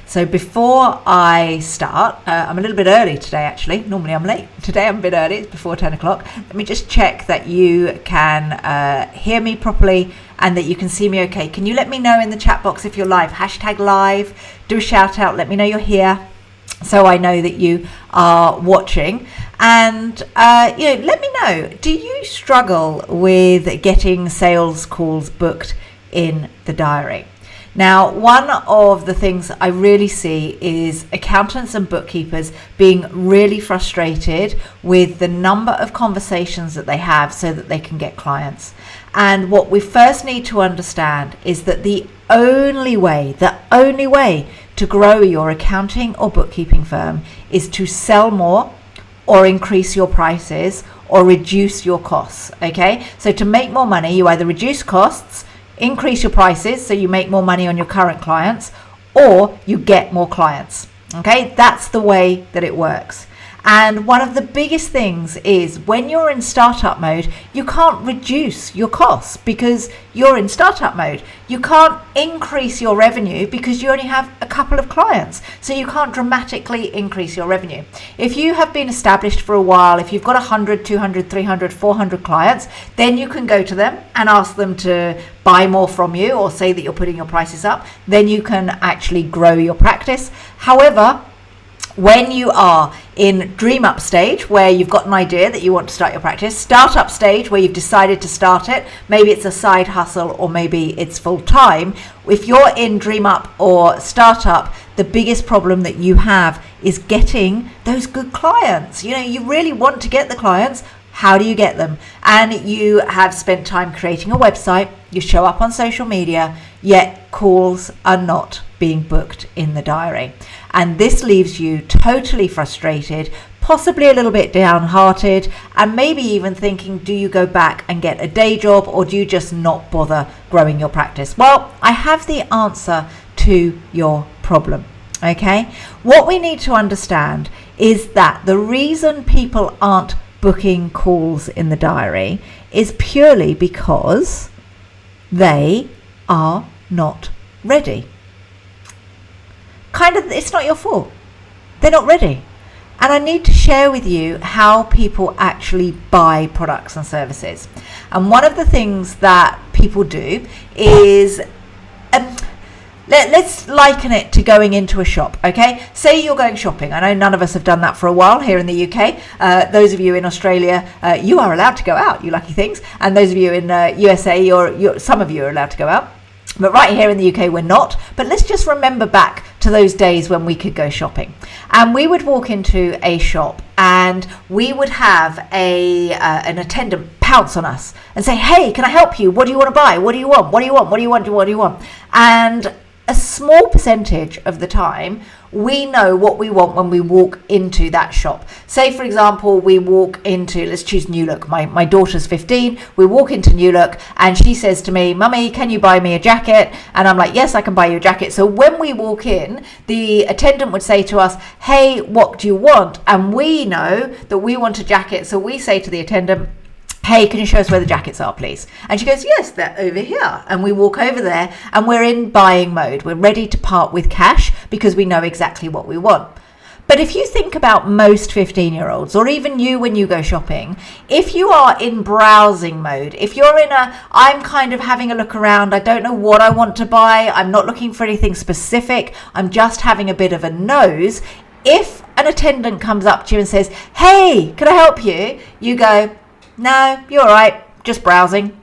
So before I start, I'm a little bit early today actually. Normally I'm late. Today I'm a bit early, it's before 10 o'clock. Let me just check that you can hear me properly and that you can see me okay. Can you let me know in the chat box if you're live? Hashtag live, do a shout out, let me know you're here so I know that you are watching. And let me know, do you struggle with getting sales calls booked in the diary? Now, one of the things I really see is accountants and bookkeepers being really frustrated with the number of conversations that they have so that they can get clients. And what we first need to understand is that the only way to grow your accounting or bookkeeping firm is to sell more or increase your prices or reduce your costs, okay? So to make more money, you either reduce costs, increase your prices so you make more money on your current clients, or you get more clients. Okay, that's the way that it works. And one of the biggest things is when you're in startup mode, you can't reduce your costs because you're in startup mode. You can't increase your revenue because you only have a couple of clients. So you can't dramatically increase your revenue. If you have been established for a while, if you've got 100, 200, 300, 400 clients, then you can go to them and ask them to buy more from you or say that you're putting your prices up. Then you can actually grow your practice. However, when you are in dream up stage where you've got an idea that you want to start your practice, startup stage where you've decided to start it, maybe it's a side hustle or maybe it's full time. If you're in dream up or startup, the biggest problem that you have is getting those good clients. You really want to get the clients. How do you get them? And you have spent time creating a website, you show up on social media, yet calls are not being booked in the diary. And this leaves you totally frustrated, possibly a little bit downhearted, and maybe even thinking, do you go back and get a day job or do you just not bother growing your practice? Well, I have the answer to your problem. Okay? What we need to understand is that the reason people aren't booking calls in the diary is purely because they are not ready. It's not your fault. They're not ready. And I need to share with you how people actually buy products and services. And one of the things that people do is let's liken it to going into a shop, okay? Say you're going shopping. I know none of us have done that for a while here in the UK. Those of you in Australia, you are allowed to go out, you lucky things. And those of you in USA, some of you are allowed to go out. But right here in the UK, we're not. But let's just remember back to those days when we could go shopping. And we would walk into a shop and we would have an attendant pounce on us and say, hey, can I help you? What do you want to buy? What do you want? What do you want? What do you want? What do you want? And a small percentage of the time, we know what we want when we walk into that shop. Say, for example, we walk into, let's choose New Look. My daughter's 15. We walk into New Look and she says to me, Mummy, can you buy me a jacket? And I'm like, yes, I can buy you a jacket. So when we walk in, the attendant would say to us, hey, what do you want? And we know that we want a jacket. So we say to the attendant, hey, can you show us where the jackets are, please? And she goes, yes, they're over here. And we walk over there and we're in buying mode. We're ready to part with cash because we know exactly what we want. But if you think about most 15-year-olds, or even you when you go shopping, if you are in browsing mode, if you're in I'm kind of having a look around, I don't know what I want to buy, I'm not looking for anything specific, I'm just having a bit of a nose, if an attendant comes up to you and says, hey, can I help you? You go, no, you're all right, just browsing.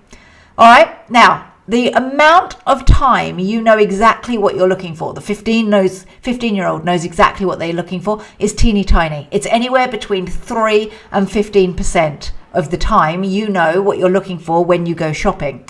All right, now, the amount of time you know exactly what you're looking for, the 15-year-old knows exactly what they're looking for, is teeny tiny. It's anywhere between 3 and 15% of the time you know what you're looking for when you go shopping.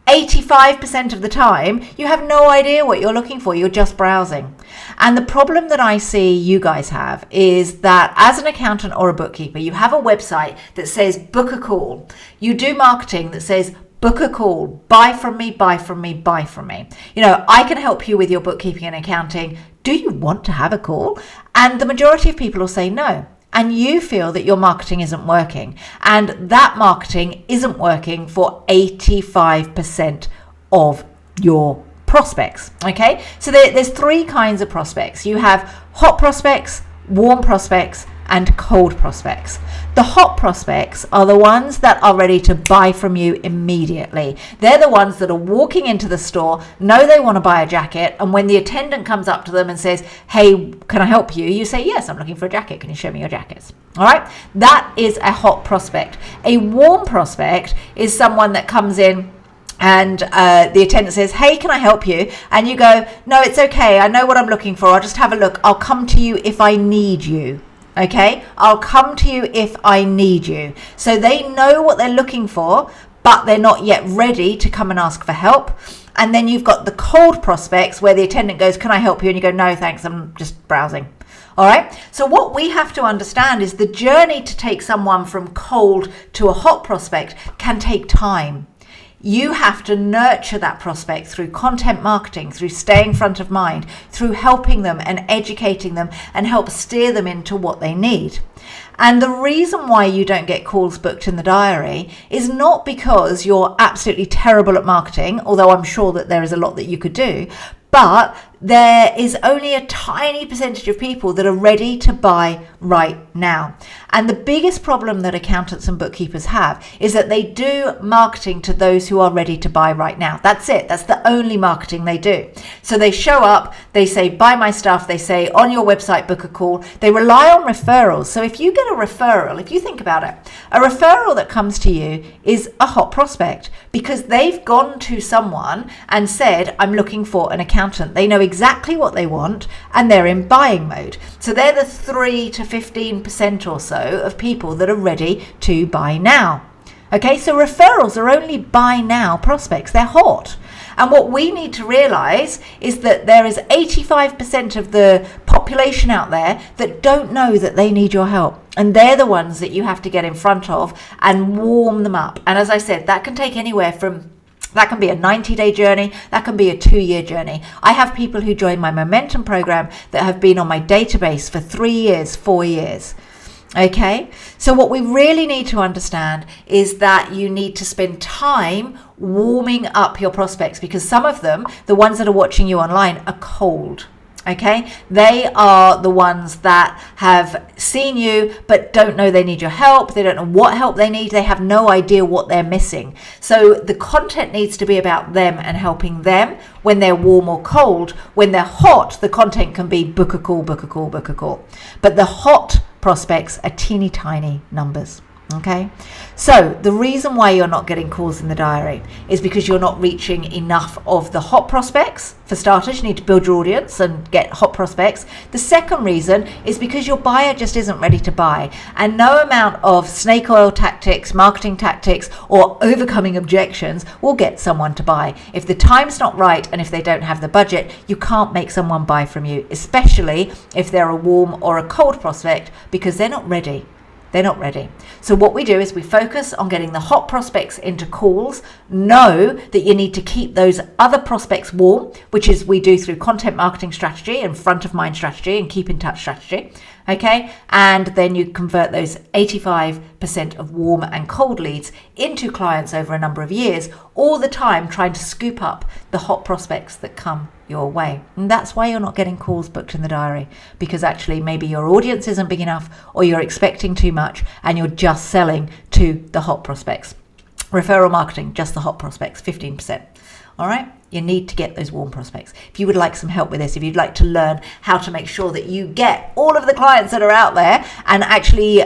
85% of the time, you have no idea what you're looking for. You're just browsing. And the problem that I see you guys have is that as an accountant or a bookkeeper, you have a website that says book a call. You do marketing that says book a call, buy from me, buy from me, buy from me. I can help you with your bookkeeping and accounting. Do you want to have a call? And the majority of people will say no. And you feel that your marketing isn't working. And that marketing isn't working for 85% of your prospects. Okay, so there's three kinds of prospects. You have hot prospects, warm prospects, and cold prospects. The hot prospects are the ones that are ready to buy from you immediately. They're the ones that are walking into the store, know they want to buy a jacket, and when the attendant comes up to them and says, hey, can I help you? You say, yes, I'm looking for a jacket. Can you show me your jackets? All right, that is a hot prospect. A warm prospect is someone that comes in and the attendant says, hey, can I help you? And you go, no, it's okay. I know what I'm looking for. I'll just have a look. I'll come to you if I need you. Okay, I'll come to you if I need you. So they know what they're looking for, but they're not yet ready to come and ask for help. And then you've got the cold prospects where the attendant goes, can I help you? And you go, no, thanks, I'm just browsing. All right. So what we have to understand is the journey to take someone from cold to a hot prospect can take time. You have to nurture that prospect through content marketing, through staying front of mind, through helping them and educating them and help steer them into what they need. And the reason why you don't get calls booked in the diary is not because you're absolutely terrible at marketing, although I'm sure that there is a lot that you could do, but there is only a tiny percentage of people that are ready to buy right now. And the biggest problem that accountants and bookkeepers have is that they do marketing to those who are ready to buy right now. That's it. That's the only marketing they do. So they show up, they say, buy my stuff. They say, on your website, book a call. They rely on referrals. So if you get a referral, if you think about it, a referral that comes to you is a hot prospect because they've gone to someone and said, I'm looking for an accountant. They know exactly what they want and they're in buying mode. So they're the 3 to 15% or so of people that are ready to buy now. Okay, so referrals are only buy now prospects. They're hot. And what we need to realize is that there is 85% of the population out there that don't know that they need your help. And they're the ones that you have to get in front of and warm them up. And as I said, that can take anywhere from that can be a 90-day journey. That can be a 2-year journey. I have people who join my Momentum program that have been on my database for 3 years, 4 years. Okay, so what we really need to understand is that you need to spend time warming up your prospects because some of them, the ones that are watching you online, are cold. Okay, they are the ones that have seen you but don't know they need your help. They don't know what help they need. They have no idea what they're missing. So the content needs to be about them and helping them when they're warm or cold. When they're hot, the content can be book a call, book a call, book a call. But the hot prospects are teeny tiny numbers. Okay, so the reason why you're not getting calls in the diary is because you're not reaching enough of the hot prospects. For starters, you need to build your audience and get hot prospects. The second reason is because your buyer just isn't ready to buy, and no amount of snake oil tactics, marketing tactics, or overcoming objections will get someone to buy. If the time's not right and if they don't have the budget, you can't make someone buy from you, especially if they're a warm or a cold prospect, because they're not ready. They're not ready. So what we do is we focus on getting the hot prospects into calls. Know that you need to keep those other prospects warm, which is we do through content marketing strategy and front of mind strategy and keep in touch strategy. Okay, and then you convert those 85% of warm and cold leads into clients over a number of years, all the time trying to scoop up the hot prospects that come your way. And that's why you're not getting calls booked in the diary, because actually maybe your audience isn't big enough or you're expecting too much and you're just selling to the hot prospects. Referral marketing, just the hot prospects, 15%. All right, you need to get those warm prospects. If you would like some help with this, if you'd like to learn how to make sure that you get all of the clients that are out there and actually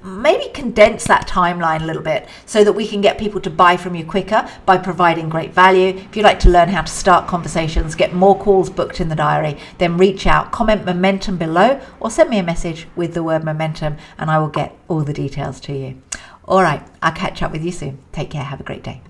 maybe condense that timeline a little bit so that we can get people to buy from you quicker by providing great value. If you'd like to learn how to start conversations, get more calls booked in the diary, then reach out, comment Momentum below or send me a message with the word Momentum and I will get all the details to you. All right, I'll catch up with you soon. Take care. Have a great day.